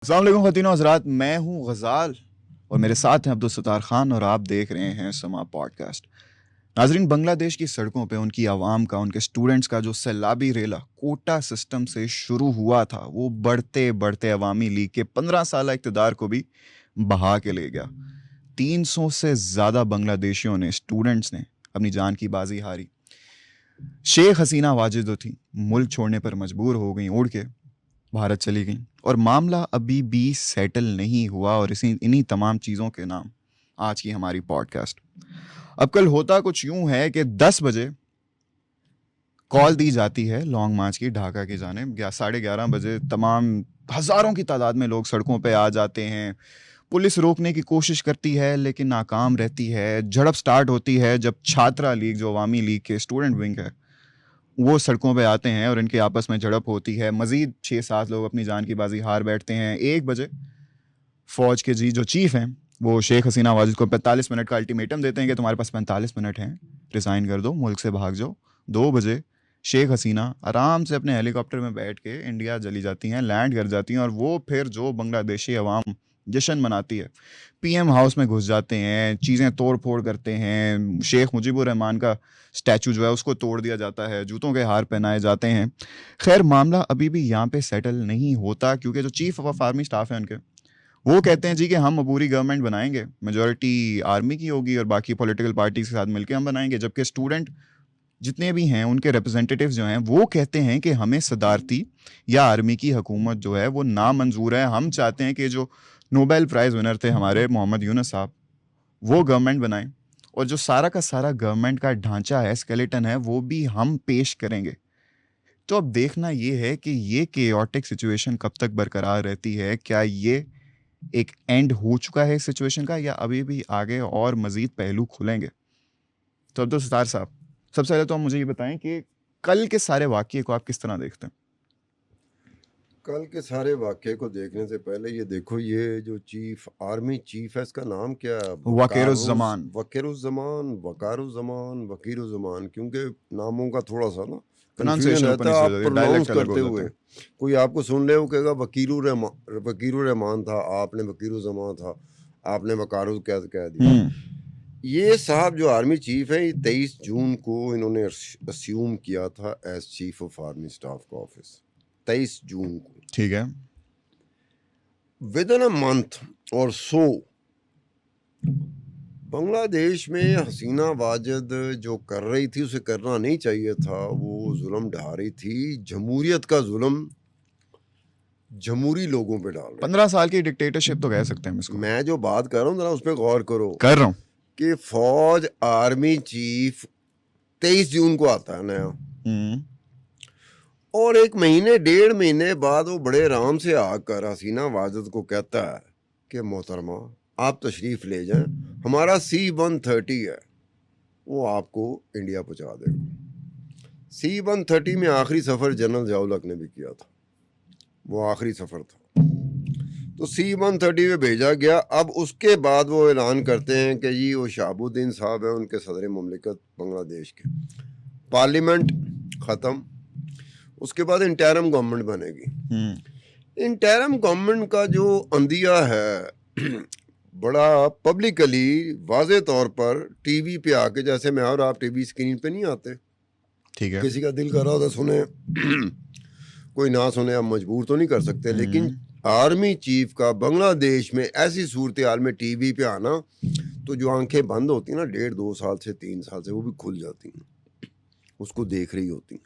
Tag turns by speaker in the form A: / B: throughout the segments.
A: अस्सलाम वालेकुम ख़वातीनो हज़रात, मैं हूँ गज़ाल और मेरे साथ हैं अब्दुल सत्तार खान और आप देख रहे हैं समा पॉडकास्ट। नाजरीन, बांग्लादेश की सड़कों पे उनकी आवाम का, उनके स्टूडेंट्स का जो सैलाबी रेला कोटा सिस्टम से शुरू हुआ था, वो बढ़ते बढ़ते अवामी लीग के 15 साल इक़्तिदार को भी बहा के ले गया। 300 से ज़्यादा बांग्लादेशियों ने, स्टूडेंट्स ने अपनी जान की बाजी हारी। शेख हसीना वाजिद जो थी, मुल्क छोड़ने पर मजबूर हो गई, उड़ के भारत चली गई और मामला अभी भी सेटल नहीं हुआ। और इन्हीं तमाम चीज़ों के नाम आज की हमारी पॉडकास्ट। अब कल होता कुछ यूं है कि 10 बजे कॉल दी जाती है लॉन्ग मार्च की ढाका की जानिब। 11:30 बजे तमाम हज़ारों की तादाद में लोग सड़कों पे आ जाते हैं। पुलिस रोकने की कोशिश करती है लेकिन नाकाम रहती है। झड़प स्टार्ट होती है जब छात्रा लीग, जो अवामी लीग के स्टूडेंट विंग है, वो सड़कों पे आते हैं और इनके आपस में झड़प होती है। मजीद 6-7 लोग अपनी जान की बाजी हार बैठते हैं। 1 बजे फौज के जो चीफ हैं, वो शेख हसीना वाजिद को 45 मिनट का अल्टीमेटम देते हैं कि तुम्हारे पास 45 मिनट हैं, रिज़ाइन कर दो, मुल्क से भाग जाओ। 2 बजे शेख हसीना आराम से अपने हेलीकॉप्टर में बैठ के इंडिया चली जाती हैं, लैंड कर जाती हैं और वो फिर जो बांग्लादेशी अवाम जश्न मनाती है, पीएम हाउस में घुस जाते हैं, चीज़ें तोड़ फोड़ करते हैं। शेख मुजीबुर रहमान का स्टैचू जो है उसको तोड़ दिया जाता है, जूतों के हार पहनाए जाते हैं। खैर, मामला अभी भी यहाँ पे सेटल नहीं होता क्योंकि जो चीफ ऑफ आर्मी स्टाफ है उनके, वो कहते हैं जी कि हम अबूरी गवर्नमेंट बनाएंगे, मेजॉरिटी आर्मी की होगी और बाकी पॉलिटिकल पार्टी के साथ मिलकर हम बनाएंगे। जबकि स्टूडेंट जितने भी हैं, उनके रिप्रेजेंटेटिव्स जो हैं, वो कहते हैं कि हमें सदारती या आर्मी की हुकूमत जो है वो नामंजूर है। हम चाहते हैं कि जो नोबेल प्राइज़ विनर थे हमारे मोहम्मद यूनुस साहब, वो गवर्नमेंट बनाएं और जो सारा का सारा गवर्नमेंट का ढांचा है, स्केलेटन है, वो भी हम पेश करेंगे। तो अब देखना ये है कि ये केओटिक सिचुएशन कब तक बरकरार रहती है। क्या ये एक एंड हो चुका है इस सिचुएशन का, या अभी भी आगे और मजीद पहलू खुलेंगे? तो अब्दुल सत्तार साहब, सबसे पहले तो आप मुझे ये बताएं कि कल के सारे वाक़ये को आप किस तरह देखते हैं?
B: कल के सारे वाक़ये को देखने से पहले ये देखो, ये जो आर्मी चीफ है, इसका नाम क्या है?
A: वाक़िरुज़्ज़मान।
B: वकीरुज़्ज़मान, क्योंकि नामों का थोड़ा-सा ना कन्फ्यूजन
A: प्रोनाउंसिएशन ऊपर
B: रहता
A: नीचे
B: है।
A: हो
B: आप
A: जाती है,
B: प्रोनाउंस
A: डायलेक्ट अलग हो
B: करते
A: जाता
B: हुए,
A: है।
B: कोई आपको सुन ले, वो कहेगा वकीरुर्रहमान था, आपने वकीरुज़्ज़मान था, आपने वकारुज़ कह दिया। ये साहब जो आर्मी चीफ है, ये 23 जून को इन्होंने अस्यूम किया था as chief of army staff का ऑफिस, 23 जून को।
A: ठीक है।
B: विद इन अ मंथ और सो बांग्लादेश में हसीना वाजिद जो कर रही थी, उसे करना नहीं चाहिए था। वो जुल्म ढा रही थी, जमहूरियत का जुल्म जमहूरी लोगों पे डाल रही
A: 15 साल की डिक्टेटरशिप तो कह सकते हैं हम
B: थी।
A: इसको।
B: मैं जो बात कर रहा हूँ, जरा उस पर गौर करो
A: कर रहा हूँ।
B: कि फौज आर्मी चीफ 23 जून को आता है नया, और 1-1.5 महीने बाद वो बड़े आराम से आकर हसीना वाजिद को कहता है कि मोहतरमा, आप तशरीफ़ ले जाएं, हमारा C-130 है, वो आपको इंडिया पहुंचा देगा। C-130 में आखिरी सफ़र जनरल ज़िया-उल-हक ने भी किया था, वो आखिरी सफ़र था। तो C-130 में भेजा गया। अब उसके बाद वो ऐलान करते हैं कि जी वो शहाबुद्दीन साहब है, उनके सदर मुमलिकत बांग्लादेश के। पार्लियामेंट ख़त्म, उसके बाद इंटरिम गवर्नमेंट बनेगी। इंटरिम गवर्नमेंट का जो अंदिया है बड़ा पब्लिकली वाज़े तौर पर टीवी पे आके, जैसे मैं और आप टीवी स्क्रीन पे नहीं आते,
A: ठीक है।
B: किसी का दिल कर रहा होता सुने कोई ना सुने, आप मजबूर तो नहीं कर सकते, लेकिन आर्मी चीफ का बांग्लादेश में ऐसी सूरत हाल में टीवी पे आना, तो जो आंखें बंद होती हैं ना 1.5-2 साल से 3 साल से, वो भी खुल जाती हैं, उसको देख रही होती हैं।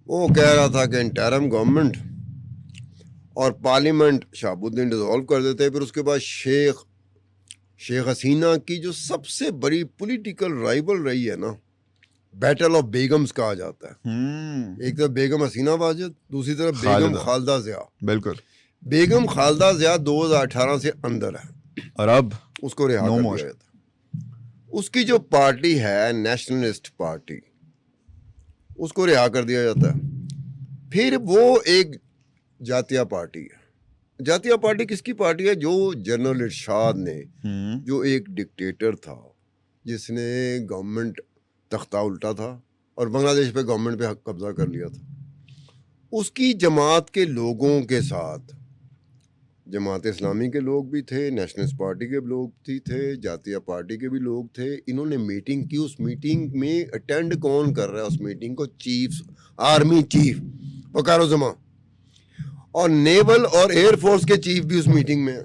B: वो कह रहा था कि इंटरिम गवर्नमेंट और पार्लियामेंट शहाबुद्दीन डिसॉल्व कर देते हैं। फिर उसके बाद शेख हसीना की जो सबसे बड़ी पॉलिटिकल राइवल रही है ना, बैटल ऑफ बेगम्स कहा जाता है। एक तरफ बेगम हसीना वाजिद, दूसरी तरफ बेगम खालदा ज़िया।
A: बिल्कुल।
B: बेगम खालदा ज़िया 2018 से अंदर है
A: और अब
B: उसको रिहा कर दिया जाता है। उसकी जो पार्टी है नेशनलिस्ट पार्टी, उसको रिहा कर दिया जाता है। फिर वो एक जातिया पार्टी है। जातिया पार्टी किसकी पार्टी है? जो जनरल इरशाद ने, जो एक डिक्टेटर था जिसने गवर्नमेंट तख्ता उल्टा था और बांग्लादेश पे गवर्नमेंट पे कब्जा कर लिया था, उसकी जमात के लोगों के साथ जमात इस्लामी के लोग भी थे, नेशनलिस्ट पार्टी के लोग भी थे, जातीय पार्टी के भी लोग थे। इन्होंने मीटिंग की। उस मीटिंग में अटेंड कौन कर रहा है उस मीटिंग को? चीफ, आर्मी चीफ वकारुज़्ज़मान, और नेवल और एयरफोर्स के चीफ भी उस मीटिंग में हैं।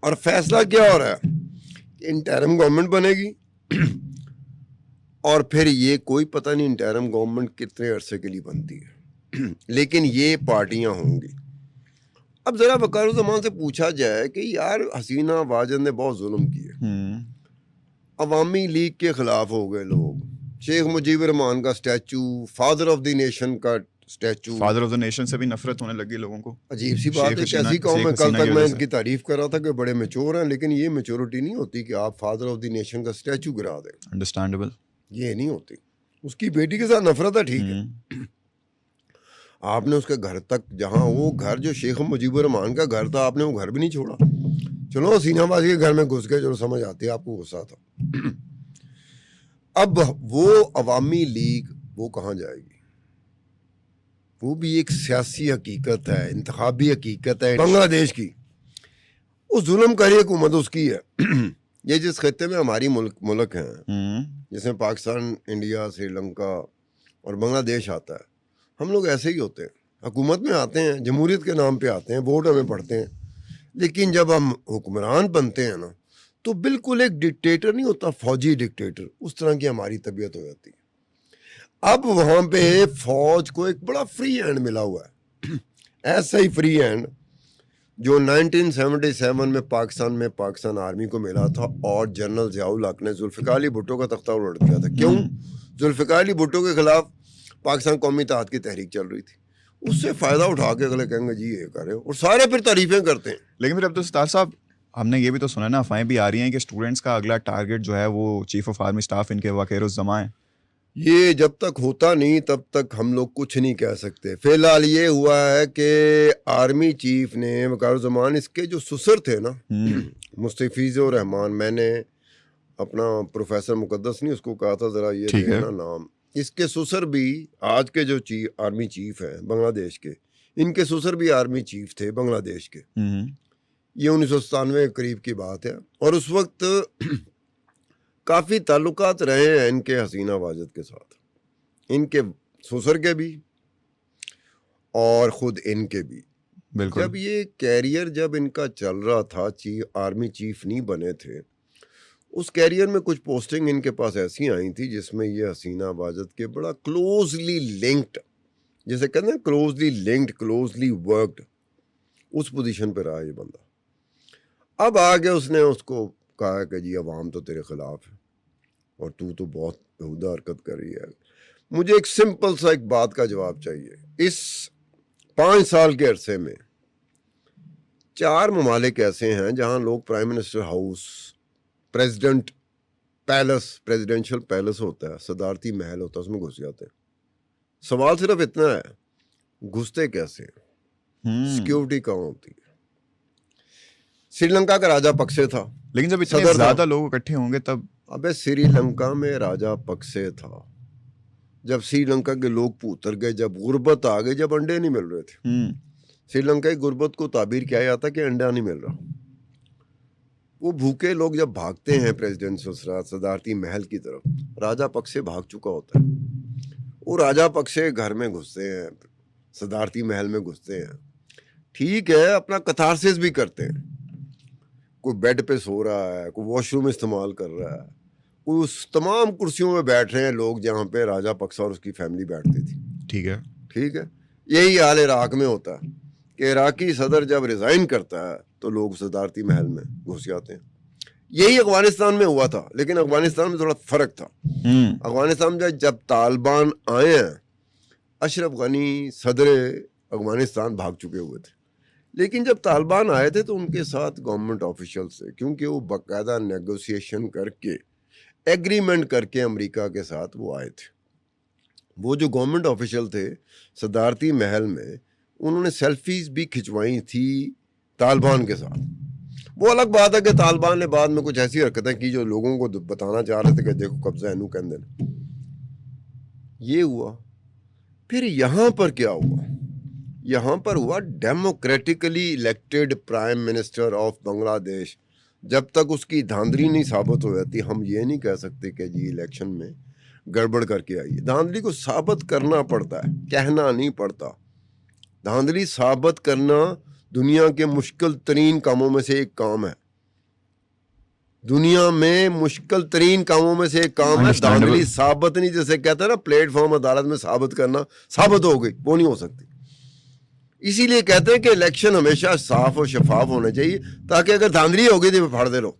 B: और फैसला क्या हो रहा है? इंटरिम गवर्नमेंट बनेगी और फिर ये कोई पता नहीं इंटरिम गवर्नमेंट कितने अरसे के लिए बनती है लेकिन ये पार्टियां होंगी। अब जरा वकारुज़्ज़मान से पूछा जाए कि यार हसीना वाजद ने बहुत जुल्म किए, अवामी लीग के खिलाफ हो गए लोग, शेख मुजीबुर रहमान का statue, father of the nation का statue,
A: father of the nation से भी नफरत होने लगी लोगों को।
B: अजीब सी बात है। कैसी कौम है? कल तक मैं इनकी तारीफ कर रहा था कि बड़े मैच्योर हैं, लेकिन ये मैच्योरिटी नहीं होती कि आप फादर ऑफ द नेशन का स्टैचू गिरा दें।
A: अंडरस्टैंडेबल।
B: ये नहीं होती। उसकी बेटी के साथ नफरत है, ठीक है, आपने उसके घर तक, जहां वो घर जो शेख मुजीबुर रहमान का घर था, आपने वो घर भी नहीं छोड़ा। चलो हसीनाबाजी के घर में घुस गए, चलो समझ आती है, आपको गुस्सा था। अब वो अवामी लीग वो कहाँ जाएगी? वो भी एक सियासी हकीकत है, इंतखाबी हकीकत है बांग्लादेश की। उस जुल्मकारी हुकूमत उसकी है। ये जिस खत्ते में हमारी मुल्क हैं, जिसमें पाकिस्तान, इंडिया, श्रीलंका और बांग्लादेश आता है, हम लोग ऐसे ही होते हैं। हुकूमत में आते हैं, जमहूरियत के नाम पे आते हैं, वोट हमें पढ़ते हैं, लेकिन जब हम हुक्मरान बनते हैं ना, तो बिल्कुल एक डिक्टेटर नहीं होता, फौजी डिक्टेटर, उस तरह की हमारी तबीयत हो जाती है। अब वहाँ पे फौज को एक बड़ा फ्री हैंड मिला हुआ है, ऐसा ही फ्री हैंड जो 1977 में पाकिस्तान आर्मी को मिला था, और जनरल ज़ियाउल हक ने जुल्फ़िकार अली भुट्टो का तख्ता उलट दिया था। क्यों? जुल्फ़िकार अली भुट्टो के खिलाफ पाकिस्तान कौमी इत्तेहाद की तहरीक चल रही थी, उससे फ़ायदा उठा के अगले कहेंगे जी ये करे, और सारे फिर तारीफ़ें करते हैं।
A: लेकिन फिर अब्दुल सत्तार साहब, हमने ये भी तो सुना ना, अफवाहें भी आ रही हैं कि स्टूडेंट्स का अगला टारगेट जो है वो चीफ ऑफ आर्मी स्टाफ इनके वकारुज़्ज़मा है।
B: ये जब तक होता नहीं तब तक हम लोग कुछ नहीं कह सकते। फिलहाल ये हुआ है कि आर्मी चीफ ने वकारुज़्ज़मान, इसके जो ससुर थे ना, मुस्तफ़ीज़ुर रहमान, मैंने अपना प्रोफेसर मुकद्दस नहीं उसको कहा था जरा ये देखना नाम, इसके ससुर भी आज के जो आर्मी चीफ हैं बांग्लादेश के, इनके ससुर भी आर्मी चीफ थे बांग्लादेश के। ये 1997 के करीब की बात है, और उस वक्त काफ़ी ताल्लुकात रहे हैं इनके हसीना वाजिद के साथ, इनके ससुर के भी और ख़ुद इनके भी।
A: बिल्कुल।
B: जब ये कैरियर जब इनका चल रहा था, आर्मी चीफ नहीं बने थे, उस कैरियर में कुछ पोस्टिंग इनके पास ऐसी आई थी जिसमें ये हसीना वाजिद के बड़ा क्लोजली लिंक्ड, जैसे कहते हैं क्लोजली लिंक्ड, क्लोजली वर्कड, उस पोजीशन पर रहा ये बंदा। अब आगे उसने उसको कहा कि जी अवाम तो तेरे खिलाफ है और तू तो बहुत बेहुदा हरकत कर रही है। मुझे एक सिंपल सा एक बात का जवाब चाहिए। इस 5 साल के अरसे में 4 ममालिक ऐसे हैं जहां लोग prime minister house, president palace, presidential palace होता है, सदारती महल होता है, उसमें घुस जाते हैं। सवाल सिर्फ इतना है, घुसते कैसे? सिक्योरिटी कहाँ होती है? श्रीलंका का राजा पक्से था,
A: लेकिन जब इतने ज्यादा लोग इकट्ठे होंगे तब।
B: अबे श्रीलंका में राजा पक्से था, जब श्रीलंका के लोग पूतर गए, जब गुर्बत आ गई, जब अंडे नहीं मिल रहे थे। श्रीलंका की गुर्बत को ताबीर किया जाता कि अंडा नहीं मिल रहा। वो भूखे लोग जब भागते हैं प्रेसिडेंशियल सदारती महल की तरफ, राजा पक्से भाग चुका होता है, वो राजा पक्से घर में घुसते हैं, सदारती महल में घुसते हैं, ठीक है, अपना कथारसिस भी करते हैं। कोई बेड पे सो रहा है, कोई वॉशरूम इस्तेमाल कर रहा है, कोई उस तमाम कुर्सियों में बैठ रहे हैं लोग जहाँ पे राजा पक्सा और उसकी फैमिली बैठती थी।
A: ठीक है,
B: ठीक है। यही हाल इराक में होता है कि इराकी सदर जब रिज़ाइन करता है तो लोग सदारती महल में घुस जाते हैं। यही अफगानिस्तान में हुआ था, लेकिन अफगानिस्तान में थोड़ा फ़र्क था। अफगानिस्तान में जब तालिबान आए हैं, अशरफ गनी सदर अफगानिस्तान भाग चुके हुए थे, लेकिन जब तालिबान आए थे तो उनके साथ गवर्नमेंट ऑफिशियल से, क्योंकि वो बाकायदा नेगोशिएशन करके, एग्रीमेंट करके अमेरिका के साथ वो आए थे। वो जो गवर्नमेंट ऑफिशियल थे सदारती महल में, उन्होंने सेल्फीज भी खिंचवाई थी तालिबान के साथ। वो अलग बात है कि तालिबान ने बाद में कुछ ऐसी हरकतें की जो लोगों को बताना चाह रहे थे कि देखो कब्जा है, नू कहते हैं। ये हुआ। फिर यहाँ पर क्या हुआ? यहाँ पर हुआ democratically elected prime minister of Bangladesh. जब तक उसकी धांधली नहीं साबित हो जाती हम ये नहीं कह सकते कि जी इलेक्शन में गड़बड़ करके आई है। धांधली को साबित करना पड़ता है, कहना नहीं पड़ता। धांधली साबित करना दुनिया के मुश्किल तरीन कामों में से एक काम है। दुनिया में मुश्किल तरीन कामों में से एक काम है धांधली साबित नहीं, जैसे कहते हैं ना प्लेटफॉर्म अदालत में साबित करना, साबित हो गई, वो नहीं हो सकती। इसीलिए कहते हैं कि इलेक्शन हमेशा साफ और शफाफ होने चाहिए, ताकि अगर धांधली होगी तो फाड़ दे लो।